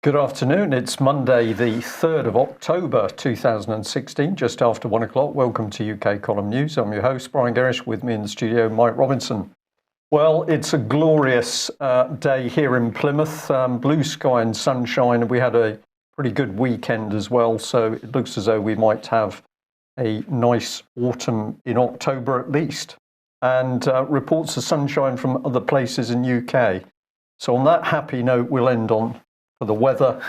Good afternoon. It's Monday, the 3rd of October 2016, just after 1 o'clock. Welcome to UK Column News. I'm your host, Brian Gerrish. With me in the studio, Mike Robinson. Well, it's a glorious day here in Plymouth. Blue sky and sunshine. We had a pretty good weekend as well, so it looks as though we might have a nice autumn in October at least. And reports of sunshine from other places in UK. So on that happy note, we'll end on for the weather,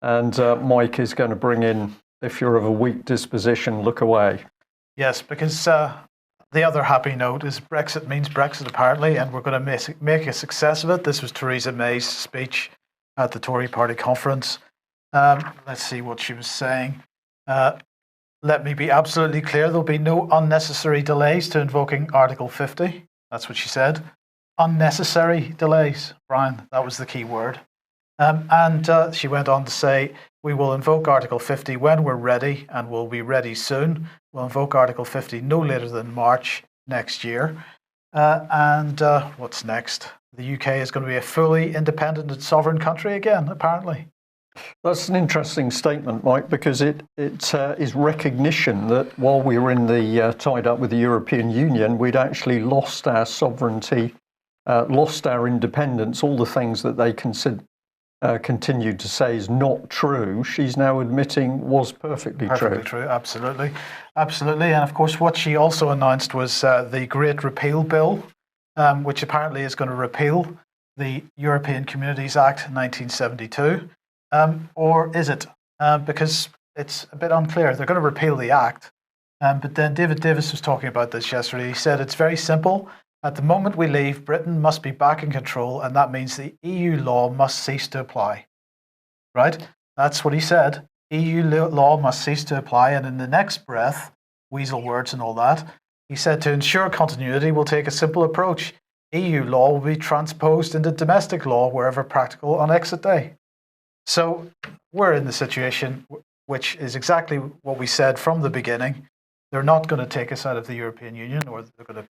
and Mike is going to bring in, if you're of a weak disposition, look away. Yes, because the other happy note is Brexit means Brexit, apparently, and we're going to make a success of it. This was Theresa May's speech at the Tory party conference. Let's see what she was saying. Let me be absolutely clear, there'll be no unnecessary delays to invoking Article 50. That's what she said. Unnecessary delays, Brian, that was the key word. And she went on to say, we will invoke Article 50 when we're ready, and we'll be ready soon. We'll invoke Article 50 no later than March next year. What's next? The UK is going to be a fully independent and sovereign country again, apparently. That's an interesting statement, Mike, because it is recognition that while we were in the tied up with the European Union, we'd actually lost our sovereignty, lost our independence, all the things that they continued to say is not true, she's now admitting was perfectly true. Perfectly true, absolutely. Absolutely. And of course, what she also announced was the Great Repeal Bill, which apparently is going to repeal the European Communities Act 1972. Or is it? Because it's a bit unclear. They're going to repeal the Act. But then David Davis was talking about this yesterday. He said it's very simple. At the moment we leave, Britain must be back in control, and that means the EU law must cease to apply. Right? That's what he said. EU law must cease to apply, and in the next breath, weasel words and all that, he said to ensure continuity, we'll take a simple approach. EU law will be transposed into domestic law wherever practical on exit day. So we're in the situation which is exactly what we said from the beginning. They're not going to take us out of the European Union, or they're going to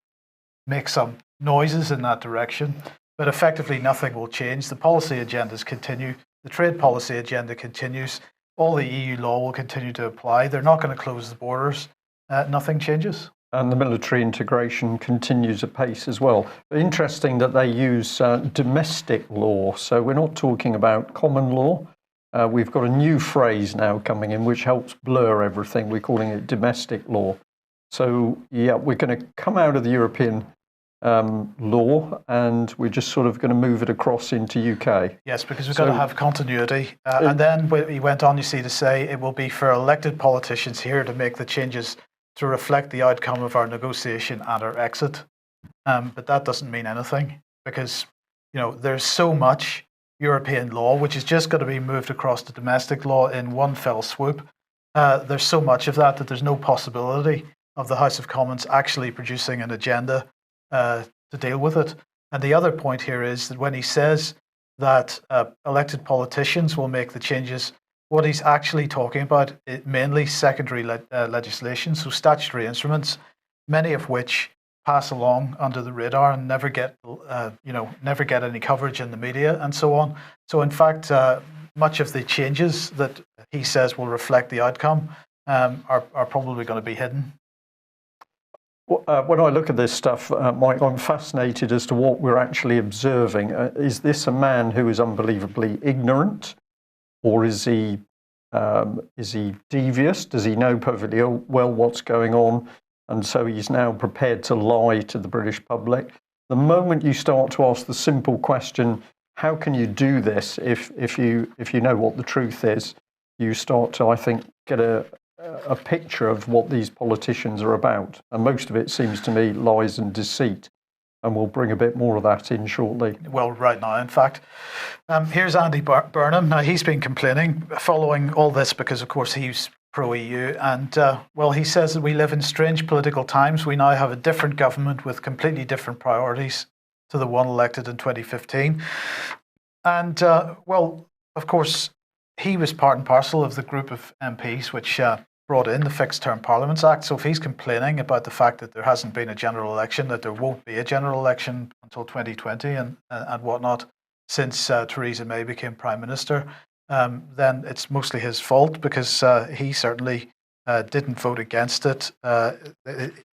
make some noises in that direction, but effectively nothing will change. The policy agendas continue. The trade policy agenda continues. All the EU law will continue to apply. They're not going to close the borders. Nothing changes. And the military integration continues apace as well. Interesting that they use domestic law. So we're not talking about common law. We've got a new phrase now coming in which helps blur everything. We're calling it domestic law. So yeah, we're going to come out of the European law, and we're just sort of going to move it across into UK. Yes, because we've got to have continuity. And then he went on, you see, to say it will be for elected politicians here to make the changes to reflect the outcome of our negotiation and our exit. But that doesn't mean anything, because there's so much European law which is just going to be moved across to domestic law in one fell swoop. There's so much of that there's no possibility of the House of Commons actually producing an agenda to deal with it. And the other point here is that when he says that elected politicians will make the changes, what he's actually talking about is mainly secondary legislation, so statutory instruments, many of which pass along under the radar and never get any coverage in the media and so on. So in fact, much of the changes that he says will reflect the outcome are probably going to be hidden. When I look at this stuff, Mike, I'm fascinated as to what we're actually observing. Is this a man who is unbelievably ignorant, or is he devious? Does he know perfectly well what's going on, and so he's now prepared to lie to the British public? The moment you start to ask the simple question, how can you do this if you know what the truth is, you start to, I think, get a picture of what these politicians are about. And most of it seems to me lies and deceit. And we'll bring a bit more of that in shortly. Well, right now, in fact. Here's Andy Burnham. Now, he's been complaining following all this because, of course, he's pro-EU. And, he says that we live in strange political times. We now have a different government with completely different priorities to the one elected in 2015. And, of course, he was part and parcel of the group of MPs which brought in the Fixed Term Parliaments Act. So if he's complaining about the fact that there hasn't been a general election, that there won't be a general election until 2020 and whatnot, since Theresa May became Prime Minister, then it's mostly his fault, because he certainly didn't vote against it.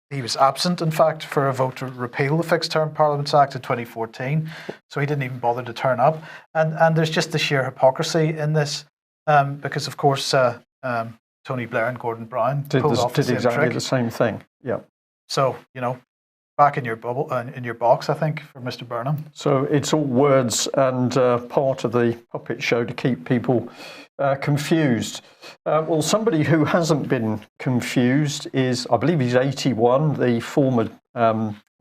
He was absent, in fact, for a vote to repeal the Fixed Term Parliaments Act of 2014, so he didn't even bother to turn up. And there's just the sheer hypocrisy in this, because, of course, Tony Blair and Gordon Brown did exactly the same thing. Yeah. So, back in your bubble, in your box, I think, for Mr. Burnham. So it's all words and part of the puppet show to keep people confused. Well, somebody who hasn't been confused is, I believe he's 81, the former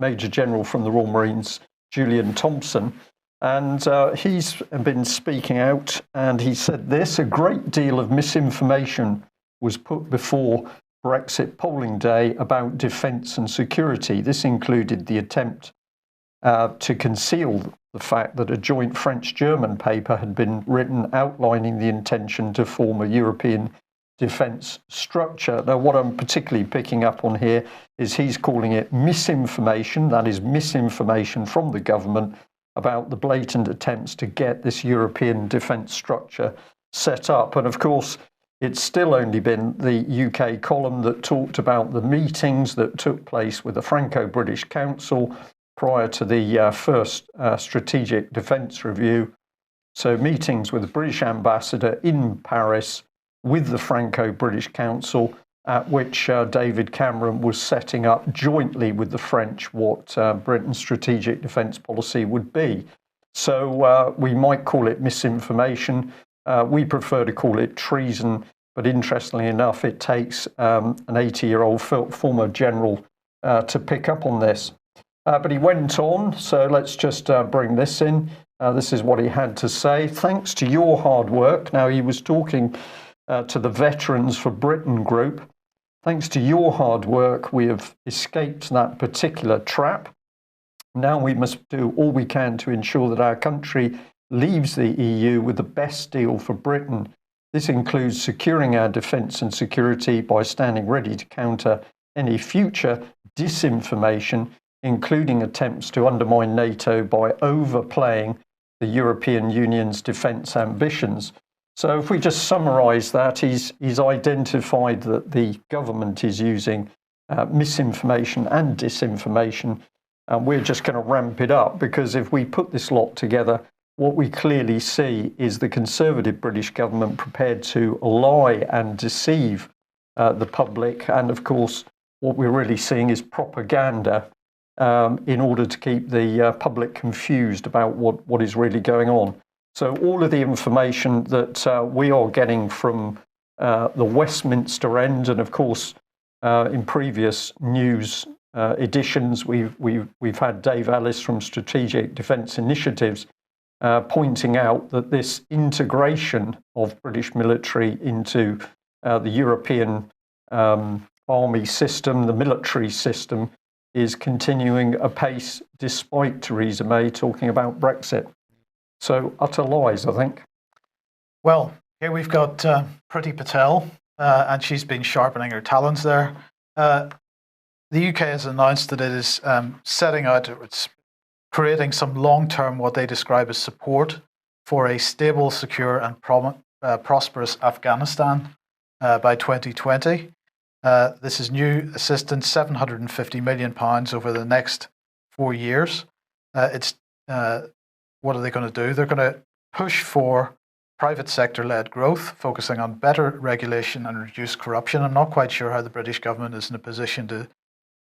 Major General from the Royal Marines, Julian Thomson. And he's been speaking out, and he said this: a great deal of misinformation was put before Brexit polling day about defence and security. This included the attempt to conceal the fact that a joint French-German paper had been written outlining the intention to form a European defence structure. Now, what I'm particularly picking up on here is he's calling it misinformation, that is misinformation from the government about the blatant attempts to get this European defence structure set up. And of course, it's still only been the UK column that talked about the meetings that took place with the Franco-British Council prior to the first Strategic Defence Review. So meetings with the British ambassador in Paris with the Franco-British Council, at which David Cameron was setting up jointly with the French what Britain's strategic defence policy would be. So we might call it misinformation. We prefer to call it treason, but interestingly enough, it takes an 80-year-old former general to pick up on this. But he went on, so let's just bring this in. This is what he had to say. Thanks to your hard work. Now, he was talking to the Veterans for Britain group. Thanks to your hard work, we have escaped that particular trap. Now we must do all we can to ensure that our country leaves the EU with the best deal for Britain. This includes securing our defence and security by standing ready to counter any future disinformation, including attempts to undermine NATO by overplaying the European Union's defence ambitions. So if we just summarise that, he's identified that the government is using misinformation and disinformation, and we're just going to ramp it up, because if we put this lot together, what we clearly see is the Conservative British government prepared to lie and deceive the public. And of course, what we're really seeing is propaganda in order to keep the public confused about what is really going on. So all of the information that we are getting from the Westminster end, and of course, in previous news editions, we've had Dave Ellis from Strategic Defence Initiatives pointing out that this integration of British military into the European army system, the military system, is continuing apace despite Theresa May talking about Brexit. So utter lies, I think. Well, here we've got Priti Patel, and she's been sharpening her talons there. The UK has announced that it is setting out, it's creating some long-term, what they describe as support for a stable, secure and prosperous Afghanistan by 2020. This is new assistance, £750 million over the next 4 years. What are they going to do? They're going to push for private sector-led growth, focusing on better regulation and reduced corruption. I'm not quite sure how the British government is in a position to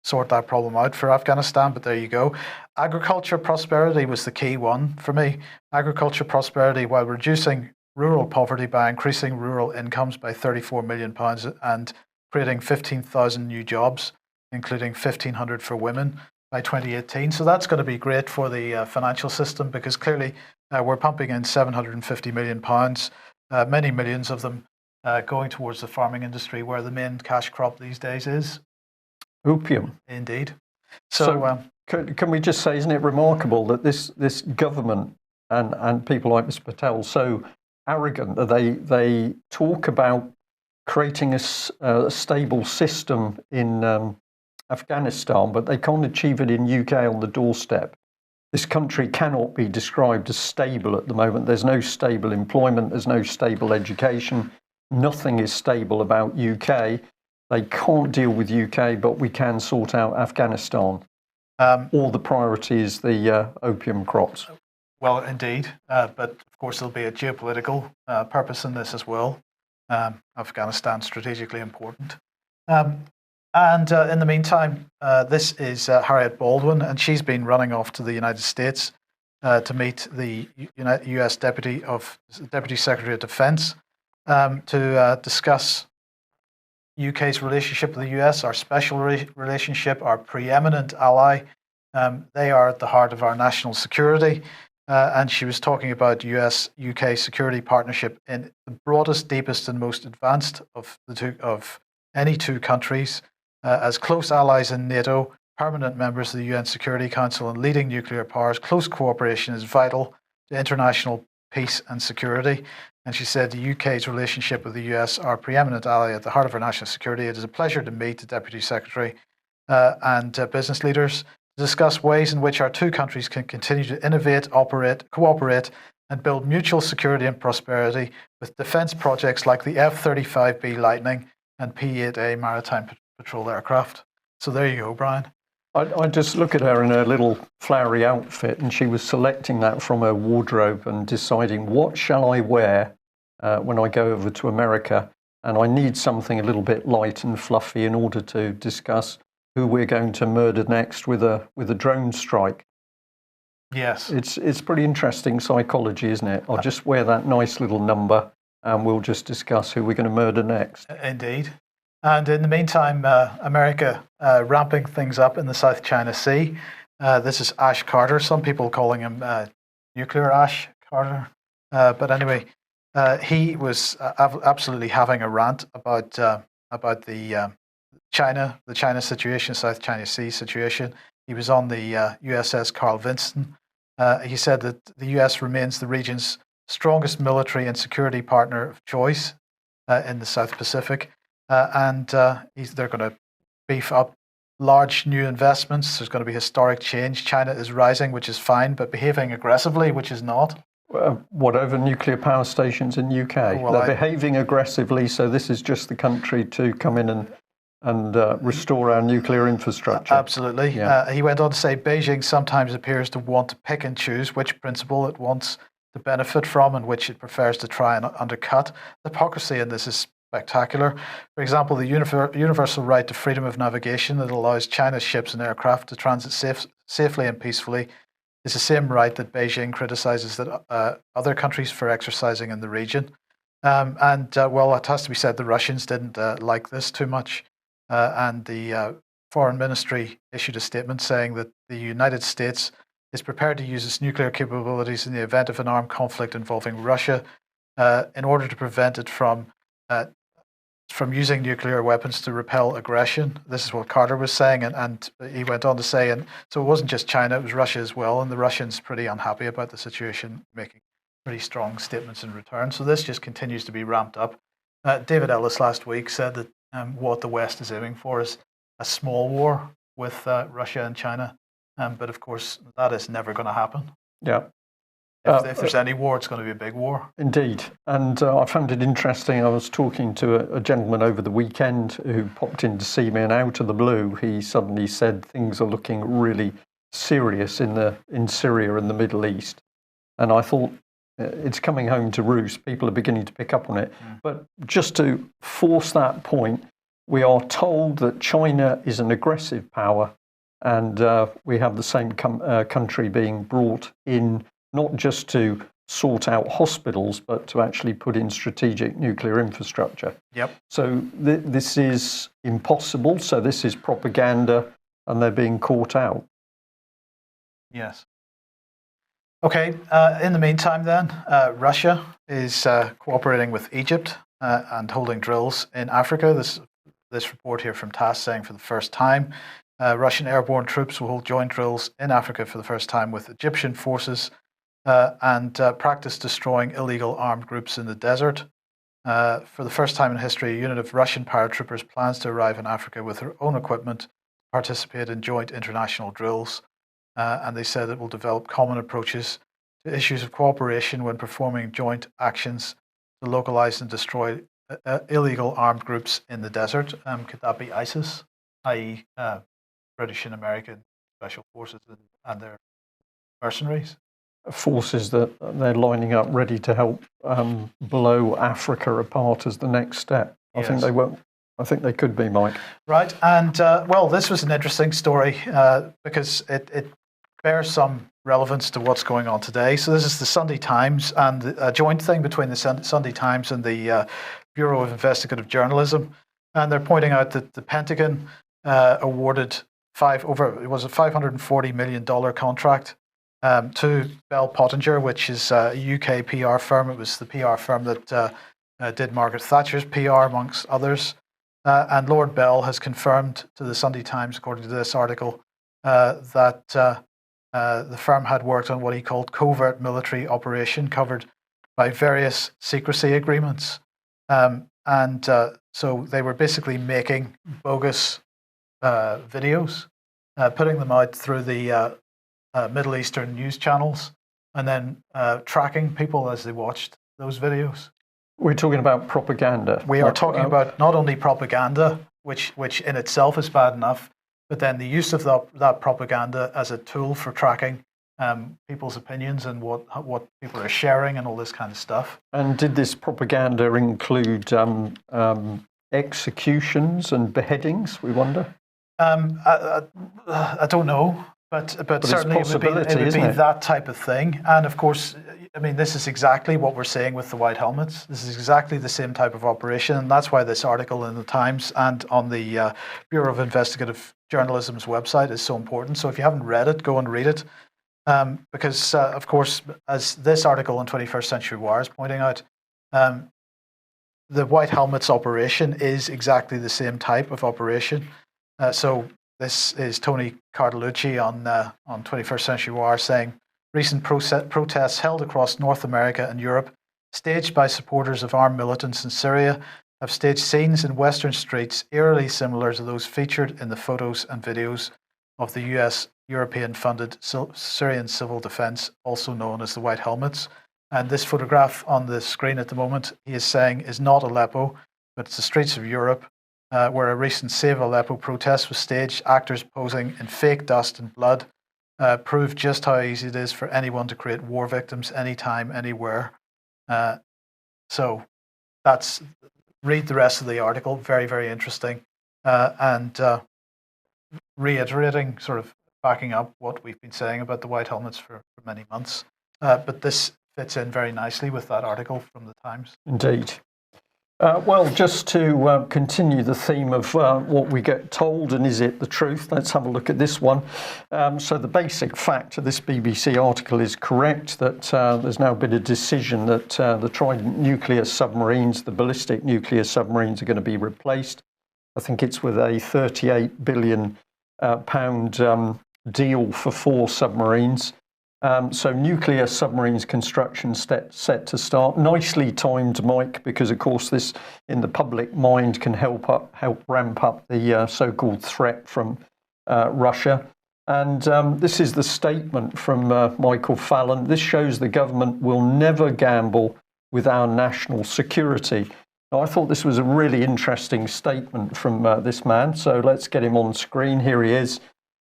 sort that problem out for Afghanistan, but there you go. Agriculture prosperity was the key one for me. Agriculture prosperity while reducing rural poverty by increasing rural incomes by £34 million and creating 15,000 new jobs, including 1,500 for women by 2018. So that's going to be great for the financial system, because clearly we're pumping in £750 million, many millions of them going towards the farming industry, where the main cash crop these days is opium. Indeed. So can we just say, isn't it remarkable that this government and people like Mr. Patel so arrogant that they talk about creating a stable system in Afghanistan, but they can't achieve it in UK on the doorstep. this country cannot be described as stable at the moment. There's no stable employment, there's no stable education, nothing is stable about UK. They can't deal with UK, but we can sort out Afghanistan. Or the priority is the opium crops. Well, indeed, but of course there'll be a geopolitical purpose in this as well. Afghanistan strategically important. And in the meantime, this is Harriet Baldwin, and she's been running off to the United States to meet the U.S. Deputy Secretary of Defense to discuss UK's relationship with the US, our special relationship, our preeminent ally. They are at the heart of our national security. And she was talking about US-UK security partnership in the broadest, deepest, and most advanced of any two countries. As close allies in NATO, permanent members of the UN Security Council, and leading nuclear powers, close cooperation is vital to international peace and security. And she said the UK's relationship with the US, our preeminent ally at the heart of our national security. It is a pleasure to meet the Deputy Secretary and business leaders to discuss ways in which our two countries can continue to innovate, cooperate, and build mutual security and prosperity with defence projects like the F-35B Lightning and P-8A maritime patrol aircraft. So there you go, Brian. I just look at her in her little flowery outfit, and she was selecting that from her wardrobe and deciding, what shall I wear when I go over to America? And I need something a little bit light and fluffy in order to discuss who we're going to murder next with a drone strike. Yes. It's pretty interesting psychology, isn't it? I'll just wear that nice little number and we'll just discuss who we're going to murder next. Indeed. And in the meantime, America ramping things up in the South China Sea. This is Ash Carter. Some people calling him Nuclear Ash Carter. But anyway, he was absolutely having a rant about the China situation, South China Sea situation. He was on the USS Carl Vinson. He said that the US remains the region's strongest military and security partner of choice in the South Pacific. And they're going to beef up large new investments. There's going to be historic change. China is rising, which is fine, but behaving aggressively, which is not. Whatever nuclear power stations in UK? Well, they're behaving aggressively, so this is just the country to come in and restore our nuclear infrastructure. Absolutely. Yeah. He went on to say Beijing sometimes appears to want to pick and choose which principle it wants to benefit from and which it prefers to try and undercut. The hypocrisy in this is spectacular. For example, the universal right to freedom of navigation that allows China's ships and aircraft to transit safely and peacefully is the same right that Beijing criticizes that other countries for exercising in the region. Well, it has to be said the Russians didn't like this too much. And the Foreign Ministry issued a statement saying that the United States is prepared to use its nuclear capabilities in the event of an armed conflict involving Russia in order to prevent it from using nuclear weapons to repel aggression. This is what Carter was saying, and he went on to say, and so it wasn't just China, it was Russia as well, and the Russians pretty unhappy about the situation, making pretty strong statements in return. So this just continues to be ramped up. David Ellis last week said that what the West is aiming for is a small war with Russia and China, but of course that is never going to happen. Yeah. If there's any war, it's going to be a big war. Indeed. And I found it interesting. I was talking to a gentleman over the weekend who popped in to see me, and out of the blue, he suddenly said things are looking really serious in Syria and the Middle East. And I thought, it's coming home to roost. People are beginning to pick up on it. But just to force that point, we are told that China is an aggressive power, and we have the same country being brought in not just to sort out hospitals, but to actually put in strategic nuclear infrastructure. Yep. So this is impossible. So this is propaganda, and they're being caught out. Yes. Okay. In the meantime, then, Russia is cooperating with Egypt and holding drills in Africa. This report here from TASS saying for the first time, Russian airborne troops will hold joint drills in Africa for the first time with Egyptian forces and practice destroying illegal armed groups in the desert. For the first time in history, a unit of Russian paratroopers plans to arrive in Africa with their own equipment to participate in joint international drills. and they said it will develop common approaches to issues of cooperation when performing joint actions to localize and destroy illegal armed groups in the desert. Could that be ISIS, i.e., British and American special forces and their mercenaries? Forces that they're lining up ready to help blow Africa apart as the next step. I think they won't. I think they could be, Mike. Right, and well, this was an interesting story because it bears some relevance to what's going on today. So this is the Sunday Times, and a joint thing between the Sunday Times and the Bureau of Investigative Journalism, and they're pointing out that the Pentagon awarded a $540 million contract to Bell Pottinger, which is a UK PR firm. It was the PR firm that did Margaret Thatcher's PR, amongst others. And Lord Bell has confirmed to the Sunday Times, according to this article, that the firm had worked on what he called covert military operation covered by various secrecy agreements. So they were basically making bogus videos, putting them out through the Middle Eastern news channels, and then tracking people as they watched those videos. We're talking about propaganda. We are talking about not only propaganda, which in itself is bad enough, but then the use of that propaganda as a tool for tracking people's opinions and what people are sharing and all this kind of stuff. And did this propaganda include executions and beheadings, we wonder? I don't know. But certainly it would be that type of thing. And of course, I mean, this is exactly what we're seeing with the white helmets. This is exactly the same type of operation. And that's why this article in the Times and on the Bureau of Investigative Journalism's website is so important. So if you haven't read it, go and read it. Because, of course, as this article in 21st Century Wire is pointing out, the white helmets operation is exactly the same type of operation. So this is Tony Cartalucci on 21st Century Wire saying, recent protests held across North America and Europe, staged by supporters of armed militants in Syria, have staged scenes in Western streets eerily similar to those featured in the photos and videos of the US European-funded Syrian civil defense, also known as the White Helmets. And this photograph on the screen at the moment, he is saying, is not Aleppo, but it's the streets of Europe, where a recent Save Aleppo protest was staged. Actors posing in fake dust and blood proved just how easy it is for anyone to create war victims anytime, anywhere. So read the rest of the article. Very, very interesting. And reiterating, sort of backing up what we've been saying about the white helmets for many months. But this fits in very nicely with that article from the Times. Indeed. Well, just to continue the theme of what we get told and is it the truth, let's have a look at this one. So the basic fact of this BBC article is correct, that there's now been a decision that the Trident nuclear submarines, the ballistic nuclear submarines, are going to be replaced. I think it's with a £38 billion deal for 4 submarines. So nuclear submarines construction set to start. Nicely timed, Mike, because of course this in the public mind can help ramp up the so-called threat from Russia. And this is the statement from Michael Fallon. This shows the government will never gamble with our national security. Now, I thought this was a really interesting statement from this man. So let's get him on screen. Here he is.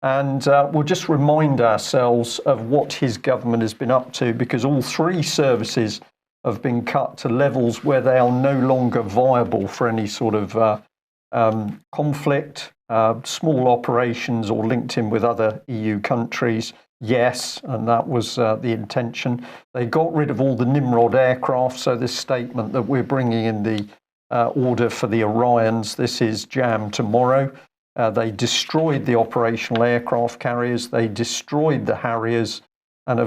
And we'll just remind ourselves of what his government has been up to, because all 3 services have been cut to levels where they are no longer viable for any sort of conflict, small operations or linked in with other EU countries. Yes, and that was the intention. They got rid of all the Nimrod aircraft. So this statement that we're bringing in the order for the Orions, this is jammed tomorrow. They destroyed the operational aircraft carriers. They destroyed the Harriers, and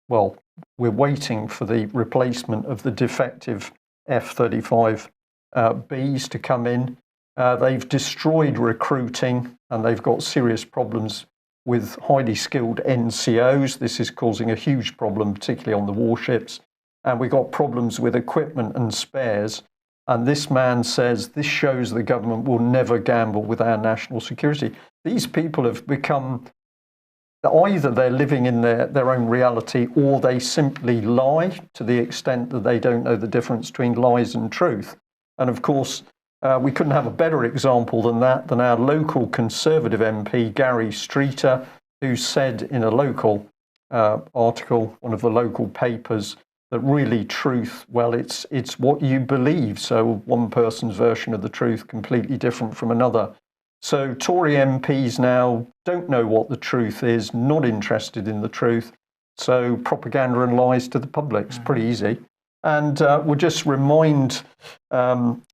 we're waiting for the replacement of the defective F-35Bs to come in. They've destroyed recruiting, and they've got serious problems with highly skilled NCOs. This is causing a huge problem, particularly on the warships. And we've got problems with equipment and spares. And this man says this shows the government will never gamble with our national security. These people have become either they're living in their own reality, or they simply lie to the extent that they don't know the difference between lies and truth. And of course, we couldn't have a better example than that, than our local Conservative MP, Gary Streeter, who said in a local article, one of the local papers, that really truth, well, it's what you believe. So one person's version of the truth completely different from another. So Tory MPs now don't know what the truth is, not interested in the truth. So propaganda and lies to the public. It's pretty easy. And we'll just remind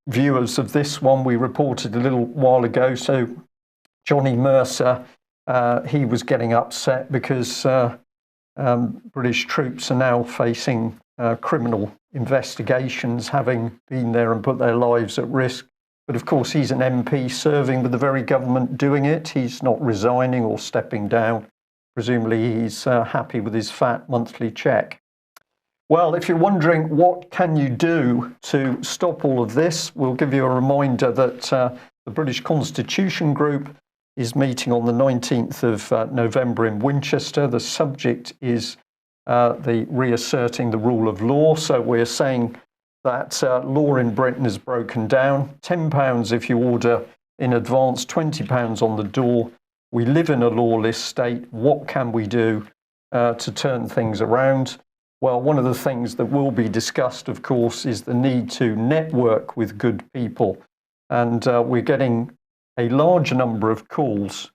viewers of this one we reported a little while ago. So Johnny Mercer, he was getting upset because British troops are now facing criminal investigations, having been there and put their lives at risk. But of course, he's an MP serving with the very government doing it. He's not resigning or stepping down. Presumably, he's happy with his fat monthly cheque. Well, if you're wondering what can you do to stop all of this, we'll give you a reminder that the British Constitution Group is meeting on the 19th of November in Winchester. The subject is the reasserting the rule of law. So we're saying that law in Britain is broken down. £10 if you order in advance, £20 on the door. We live in a lawless state. What can we do to turn things around? Well, one of the things that will be discussed, of course, is the need to network with good people. And we're getting a large number of calls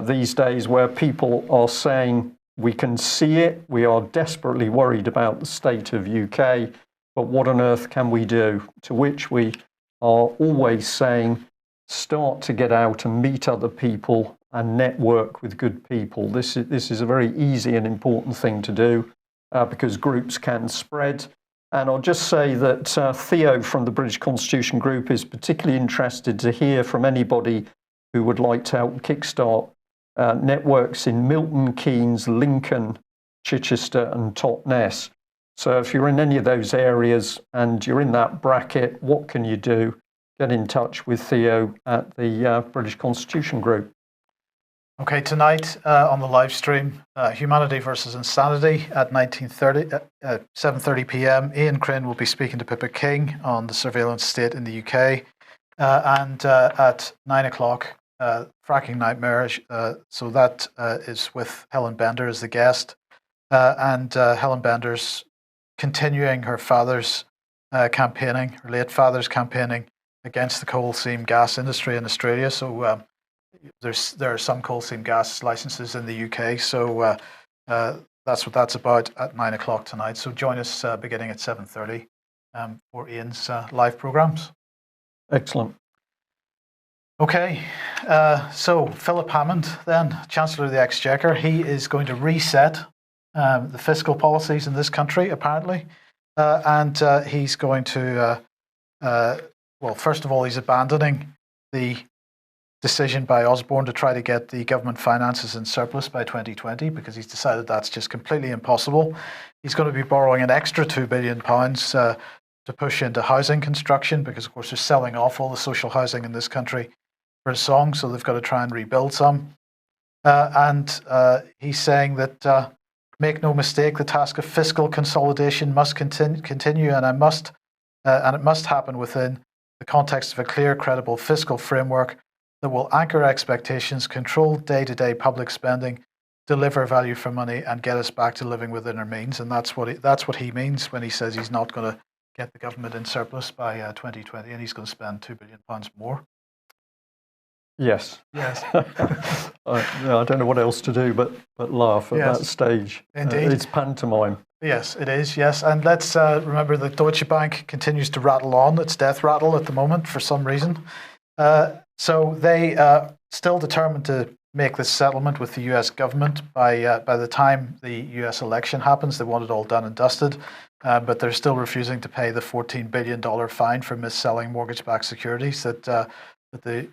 these days where people are saying, we can see it, we are desperately worried about the state of UK, but what on earth can we do? To which we are always saying, start to get out and meet other people and network with good people. This is a very easy and important thing to do because groups can spread. And I'll just say that Theo from the British Constitution Group is particularly interested to hear from anybody who would like to help kickstart networks in Milton, Keynes, Lincoln, Chichester and Totnes. So if you're in any of those areas and you're in that bracket, what can you do? Get in touch with Theo at the British Constitution Group. Okay, tonight on the live stream, Humanity versus Insanity at 7:30 p.m. Ian Crane will be speaking to Pippa King on the surveillance state in the UK. And at 9 o'clock, Fracking Nightmare. So that is with Helen Bender as the guest. And Helen Bender's continuing her father's campaigning, her late father's campaigning against the coal seam gas industry in Australia. So there are some coal seam gas licenses in the UK. So that's what that's about at 9 o'clock tonight. So join us beginning at 7:30 for Ian's live programs. Excellent. Okay, so Philip Hammond, then Chancellor of the Exchequer, he is going to reset the fiscal policies in this country, apparently, and he's going to, well, first of all, he's abandoning the decision by Osborne to try to get the government finances in surplus by 2020 because he's decided that's just completely impossible. He's going to be borrowing an extra £2 billion to push into housing construction because, of course, they're selling off all the social housing in this country for a song, so they've got to try and rebuild some. And he's saying that make no mistake, the task of fiscal consolidation must continue, and it must happen within the context of a clear, credible fiscal framework that will anchor expectations, control day-to-day public spending, deliver value for money, and get us back to living within our means. And that's what he means when he says he's not going to get the government in surplus by 2020, and he's going to spend £2 billion more. Yes. Yes. I don't know what else to do but laugh at that stage. Indeed. It's pantomime. Yes, it is, yes. And let's remember that Deutsche Bank continues to rattle on. It's death rattle at the moment for some reason. So they are still determined to make this settlement with the US government by the time the US election happens. They want it all done and dusted, but they're still refusing to pay the $14 billion fine for mis-selling mortgage-backed securities that the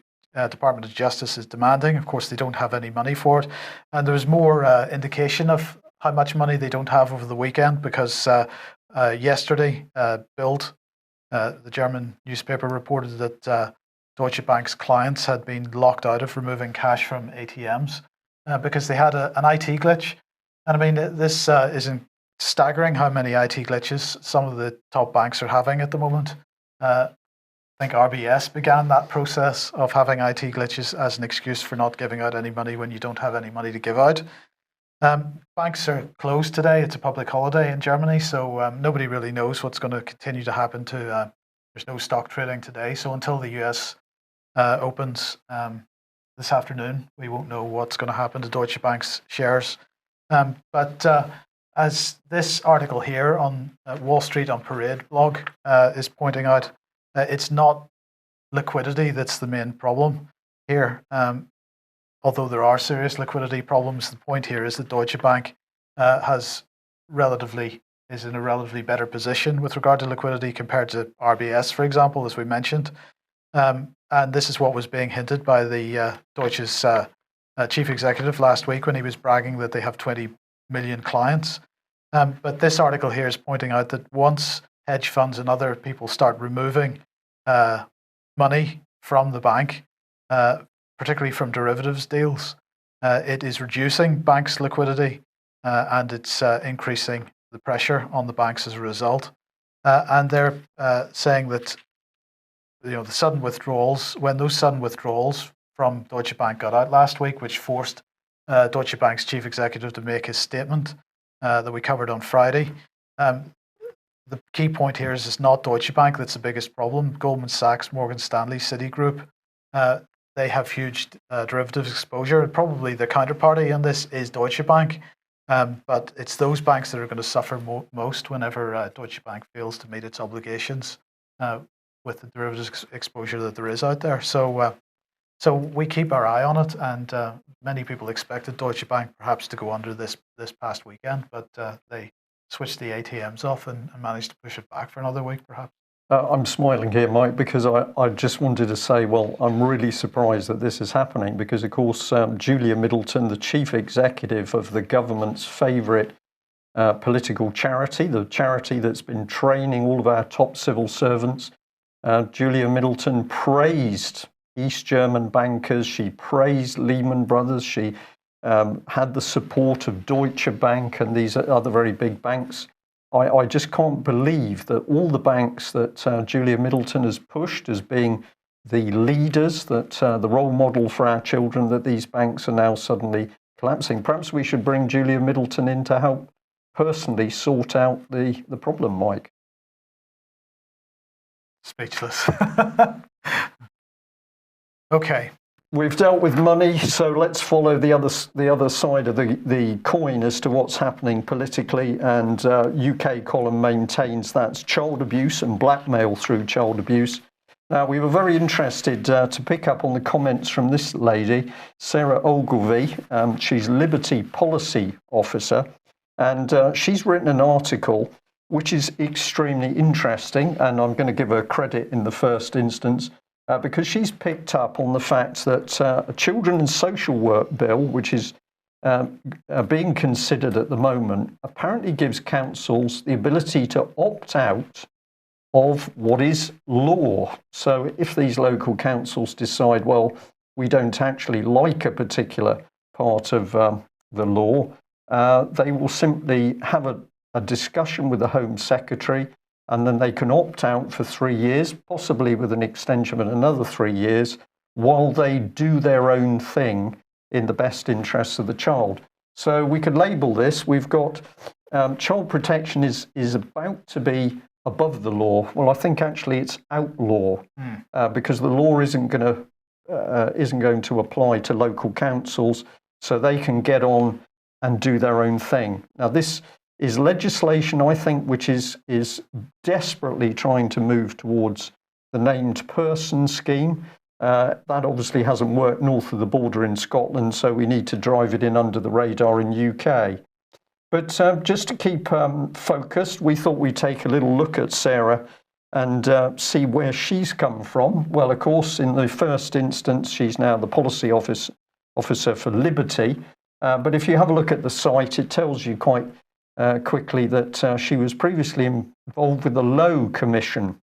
Department of Justice is demanding. Of course, they don't have any money for it. And there's more indication of how much money they don't have over the weekend because yesterday, Bild, the German newspaper, reported that Deutsche Bank's clients had been locked out of removing cash from ATMs because they had an IT glitch. And I mean, this isn't staggering how many IT glitches some of the top banks are having at the moment. I think RBS began that process of having IT glitches as an excuse for not giving out any money when you don't have any money to give out. Banks are closed today. It's a public holiday in Germany, so nobody really knows what's going to continue to happen to. There's no stock trading today, so until the US opens this afternoon, we won't know what's going to happen to Deutsche Bank's shares. But as this article here on Wall Street on Parade blog is pointing out, it's not liquidity that's the main problem here. Although there are serious liquidity problems, the point here is that Deutsche Bank is in a relatively better position with regard to liquidity compared to RBS, for example, as we mentioned. And this is what was being hinted by the Deutsche's chief executive last week when he was bragging that they have 20 million clients. But this article here is pointing out that once hedge funds and other people start removing money from the bank, particularly from derivatives deals, it is reducing banks' liquidity and it's increasing the pressure on the banks as a result. And they're saying that the sudden withdrawals, when those sudden withdrawals from Deutsche Bank got out last week, which forced Deutsche Bank's chief executive to make his statement that we covered on Friday. The key point here is it's not Deutsche Bank that's the biggest problem. Goldman Sachs, Morgan Stanley, Citigroup, they have huge derivatives exposure. And probably the counterparty in this is Deutsche Bank. But it's those banks that are going to suffer most whenever Deutsche Bank fails to meet its obligations with the derivatives exposure that there is out there. So we keep our eye on it, and many people expected Deutsche Bank perhaps to go under this past weekend, but they switched the ATMs off and managed to push it back for another week, perhaps. I'm smiling here, Mike, because I just wanted to say, well, I'm really surprised that this is happening because, of course, Julia Middleton, the chief executive of the government's favourite political charity, the charity that's been training all of our top civil servants, Julia Middleton praised East German bankers. She praised Lehman Brothers. She had the support of Deutsche Bank and these other very big banks. I just can't believe that all the banks that Julia Middleton has pushed as being the leaders, that the role model for our children, that these banks are now suddenly collapsing. Perhaps we should bring Julia Middleton in to help personally sort out the problem, Mike. Speechless. Okay. We've dealt with money, so let's follow the other side of the coin as to what's happening politically. And UK column maintains that's child abuse and blackmail through child abuse. Now, we were very interested to pick up on the comments from this lady, Sarah Ogilvie. She's Liberty Policy Officer, and she's written an article which is extremely interesting, and I'm going to give her credit in the first instance. Because she's picked up on the fact that a children and social work bill, which is being considered at the moment, apparently gives councils the ability to opt out of what is law. So if these local councils decide, well, we don't actually like a particular part of the law, they will simply have a discussion with the Home Secretary, and then they can opt out for 3 years, possibly with an extension of another 3 years, while they do their own thing in the best interests of the child. So we could label this, we've got child protection is about to be above the law. Well, I think actually it's outlaw, because the law isn't going to apply to local councils, so they can get on and do their own thing. Now, this is legislation, I think, which is desperately trying to move towards the named person scheme. That obviously hasn't worked north of the border in Scotland, so we need to drive it in under the radar in UK. But just to keep focused, we thought we'd take a little look at Sarah and see where she's come from. Well, of course, in the first instance, she's now the policy officer for Liberty. But if you have a look at the site, it tells you quite quickly that she was previously involved with the Low Commission.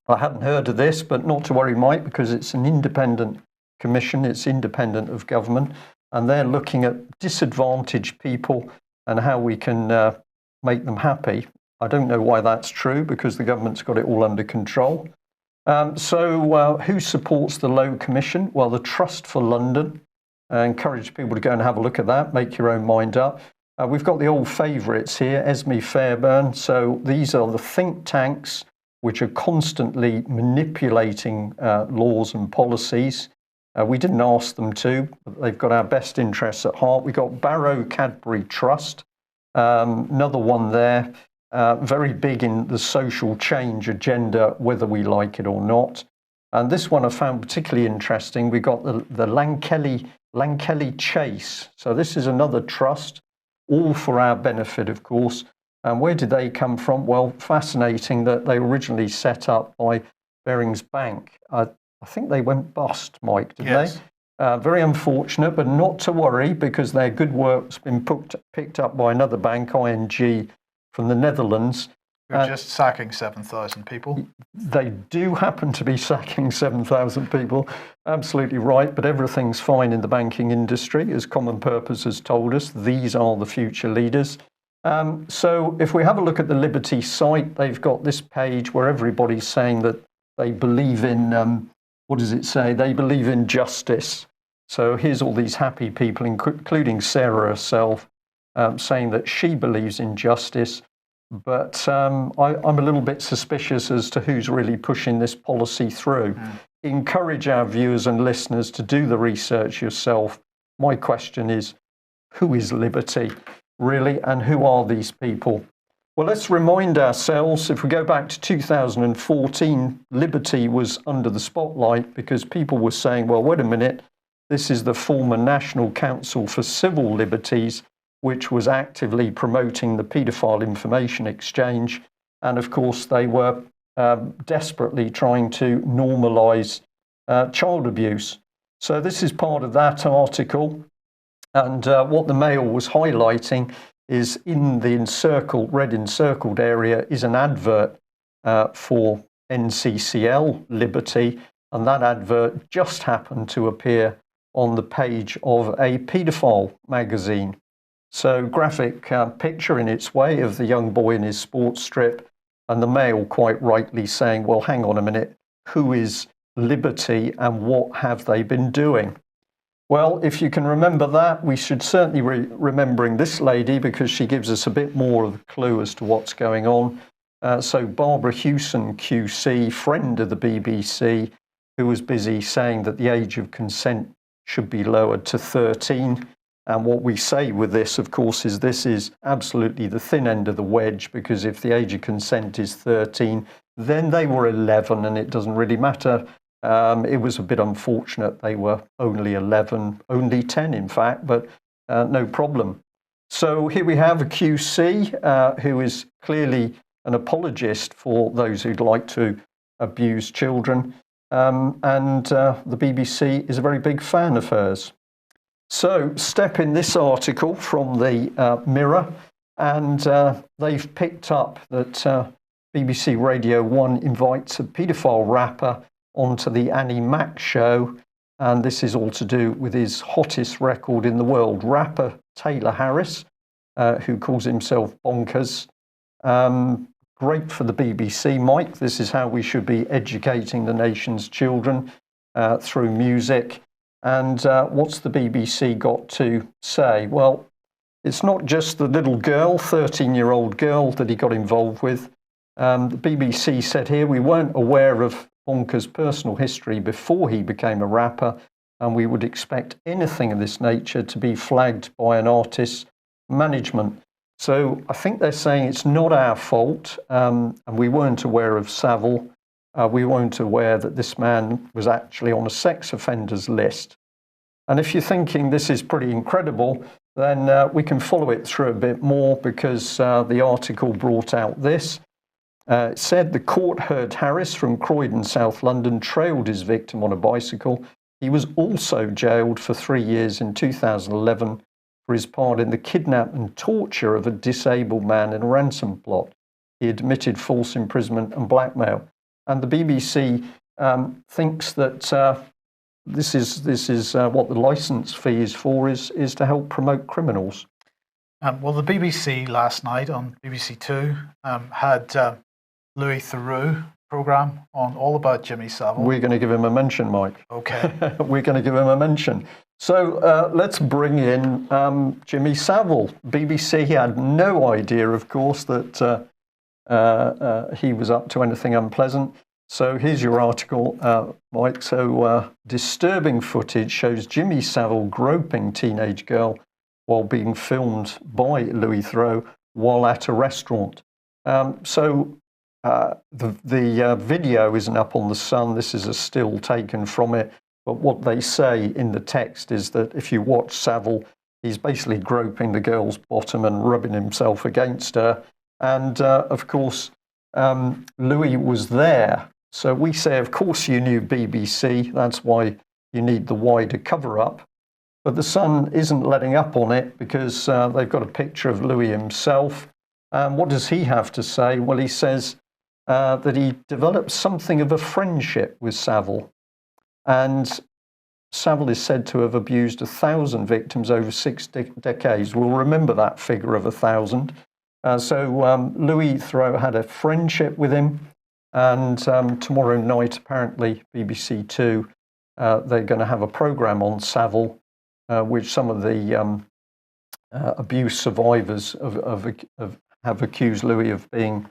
I hadn't heard of this, but not to worry, Mike, because it's an independent commission. It's independent of government. and they're looking at disadvantaged people and how we can make them happy. I don't know why that's true, because the government's got it all under control. So who supports the Low Commission? Well, the Trust for London. I encourage people to go and have a look at that, make your own mind up. We've got the old favourites here, Esme Fairbairn. So these are the think tanks which are constantly manipulating laws and policies. We didn't ask them to, but they've got our best interests at heart. We've got Barrow Cadbury Trust, another one there, very big in the social change agenda, whether we like it or not. And this one I found particularly interesting. We've got the Lankelly Chase. So this is another trust, all for our benefit, of course. And where did they come from? Well, fascinating that they were originally set up by Barings Bank. I think they went bust, Mike, didn't Yes. they? Very unfortunate, but not to worry, because their good work's been picked up by another bank, ING, from the Netherlands. They're just sacking 7,000 people. They do happen to be sacking 7,000 people, absolutely right, but everything's fine in the banking industry, as Common Purpose has told us. These are the future leaders. So if we have a look at the Liberty site, they've got this page where everybody's saying that they believe in, what does it say? They believe in justice. So here's all these happy people, including Sarah herself, saying that she believes in justice. But I'm a little bit suspicious as to who's really pushing this policy through. Encourage our viewers and listeners to do the research yourself. My question is, who is Liberty, really, and who are these people? Well, let's remind ourselves, if we go back to 2014, Liberty was under the spotlight because people were saying, well, wait a minute, this is the former National Council for Civil Liberties, which was actively promoting the paedophile information exchange. And of course, they were desperately trying to normalise child abuse. So this is part of that article. And what the Mail was highlighting is in the red encircled area is an advert for NCCL Liberty. And that advert just happened to appear on the page of a paedophile magazine. So graphic picture in its way of the young boy in his sports strip, and the Mail quite rightly saying, well, hang on a minute, who is Liberty and what have they been doing? Well, if you can remember that, we should certainly be remembering this lady, because she gives us a bit more of a clue as to what's going on. So Barbara Hewson QC, friend of the BBC, who was busy saying that the age of consent should be lowered to 13. And what we say with this, of course, is this is absolutely the thin end of the wedge, because if the age of consent is 13, then they were 11 and it doesn't really matter. It was a bit unfortunate they were only 11, only 10 in fact, but no problem. So here we have a QC who is clearly an apologist for those who'd like to abuse children. And the BBC is a very big fan of hers. So step in this article from the Mirror, and they've picked up that BBC Radio 1 invites a paedophile rapper onto the Annie Mac show, and this is all to do with his hottest record in the world, rapper Taylor Harris, who calls himself Bonkers. Great for the BBC, Mike. This is how we should be educating the nation's children through music. And what's the BBC got to say? Well, it's not just the little girl, 13-year-old girl that he got involved with. The BBC said here, we weren't aware of Bonkers' personal history before he became a rapper, and we would expect anything of this nature to be flagged by an artist's management. So I think they're saying it's not our fault, and we weren't aware of Savile. We weren't aware that this man was actually on a sex offenders list. And if you're thinking this is pretty incredible, then we can follow it through a bit more, because the article brought out this. It said the court heard Harris from Croydon, South London, trailed his victim on a bicycle. He was also jailed for 3 years in 2011 for his part in the kidnap and torture of a disabled man in a ransom plot. He admitted false imprisonment and blackmail. And the BBC thinks that this is what the licence fee is for, is to help promote criminals. Well, the BBC last night on BBC Two had Louis Theroux programme on all about Jimmy Savile. We're going to give him a mention, Mike. Okay. We're going to give him a mention. So let's bring in Jimmy Savile. BBC had no idea, of course, that he was up to anything unpleasant. So here's your article, Mike. So disturbing footage shows Jimmy Savile groping teenage girl while being filmed by Louis Theroux while at a restaurant. The video isn't up on the Sun. This is a still taken from it. But what they say in the text is that if you watch Savile, he's basically groping the girl's bottom and rubbing himself against her. And of course, Louis was there. So we say, of course, you knew BBC. That's why you need the wider cover-up. But the Sun isn't letting up on it because they've got a picture of Louis himself. What does he have to say? Well, he says that he developed something of a friendship with Savile. And Savile is said to have abused 1,000 victims over 6 decades. We'll remember that figure of 1,000. So Louis Theroux had a friendship with him. And tomorrow night, apparently, BBC Two, they're going to have a programme on Savile, which some of the abuse survivors have accused Louis of being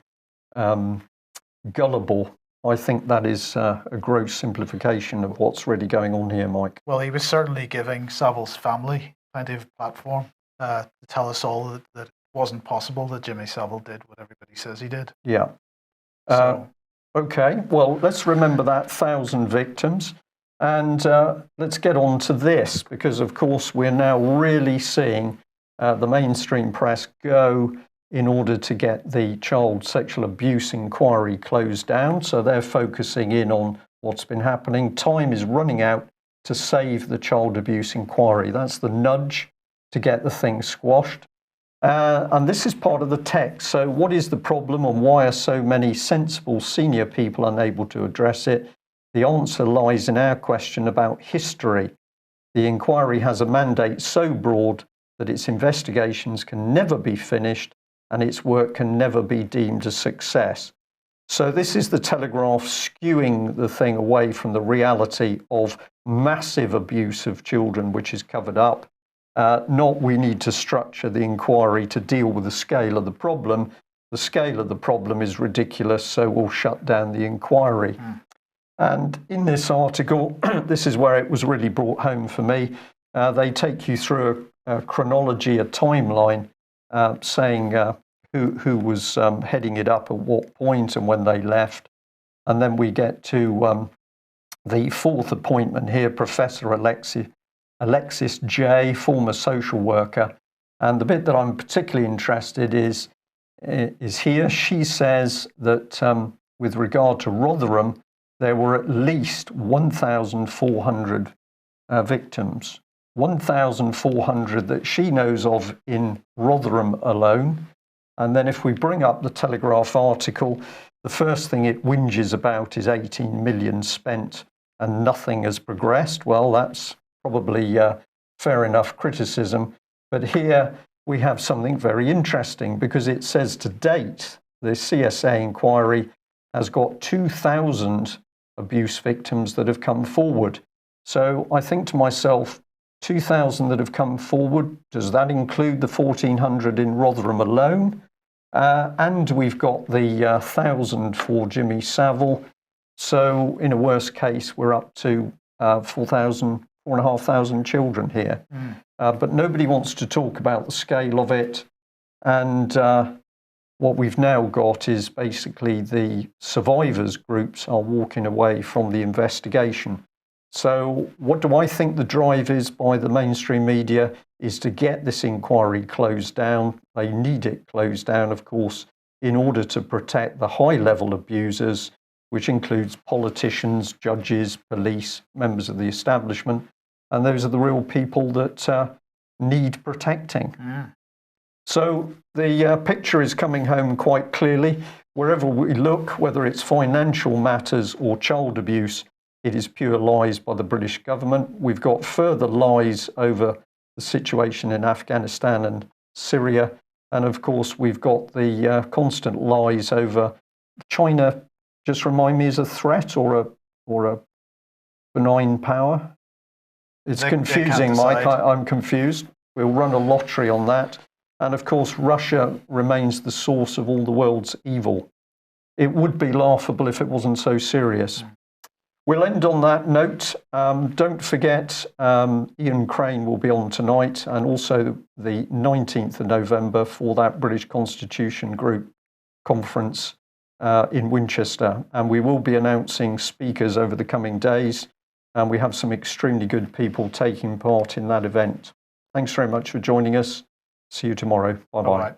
gullible. I think that is a gross simplification of what's really going on here, Mike. Well, he was certainly giving Savile's family plenty of platform to tell us all that it wasn't possible that Jimmy Savile did what everybody says he did. Yeah. Okay, well, let's remember that 1,000 victims. And let's get on to this, because, of course, we're now really seeing the mainstream press go in order to get the child sexual abuse inquiry closed down. So they're focusing in on what's been happening. Time is running out to save the child abuse inquiry. That's the nudge to get the thing squashed. And this is part of the text. So what is the problem and why are so many sensible senior people unable to address it? The answer lies in our question about history. The inquiry has a mandate so broad that its investigations can never be finished and its work can never be deemed a success. So this is the Telegraph skewing the thing away from the reality of massive abuse of children, which is covered up. Not we need to structure the inquiry to deal with the scale of the problem. The scale of the problem is ridiculous, so we'll shut down the inquiry. And in this article, this is where it was really brought home for me. They take you through a chronology, a timeline, saying who was heading it up at what point and when they left. And then we get to the fourth appointment here, Professor Alexis J., former social worker. And the bit that I'm particularly interested is here. She says that with regard to Rotherham, there were at least 1,400 victims. 1,400 that she knows of in Rotherham alone. And then if we bring up the Telegraph article, the first thing it whinges about is 18 million spent and nothing has progressed. Well, that's probably fair enough criticism. But here we have something very interesting because it says to date, the CSA inquiry has got 2,000 abuse victims that have come forward. So I think to myself, 2,000 that have come forward, does that include the 1,400 in Rotherham alone? And we've got the 1,000 for Jimmy Savile. So in a worst case, we're up to 4,500 children here. But nobody wants to talk about the scale of it. And what we've now got is basically the survivors groups are walking away from the investigation. So what do I think the drive is by the mainstream media is to get this inquiry closed down. They need it closed down, of course, in order to protect the high-level abusers, which includes politicians, judges, police, members of the establishment. And those are the real people that need protecting. So the picture is coming home quite clearly. Wherever we look, whether it's financial matters or child abuse, It is pure lies by the British government. We've got further lies over the situation in Afghanistan and Syria. And of course, we've got the constant lies over China. Just remind me, is a threat or a benign power? It's confusing, Mike. I'm confused. We'll run a lottery on that. And of course, Russia remains the source of all the world's evil. It would be laughable if it wasn't so serious. We'll end on that note. Don't forget, Ian Crane will be on tonight, and also the 19th of November for that British Constitution Group conference in Winchester. And we will be announcing speakers over the coming days. And we have some extremely good people taking part in that event. Thanks very much for joining us. See you tomorrow. Bye-bye.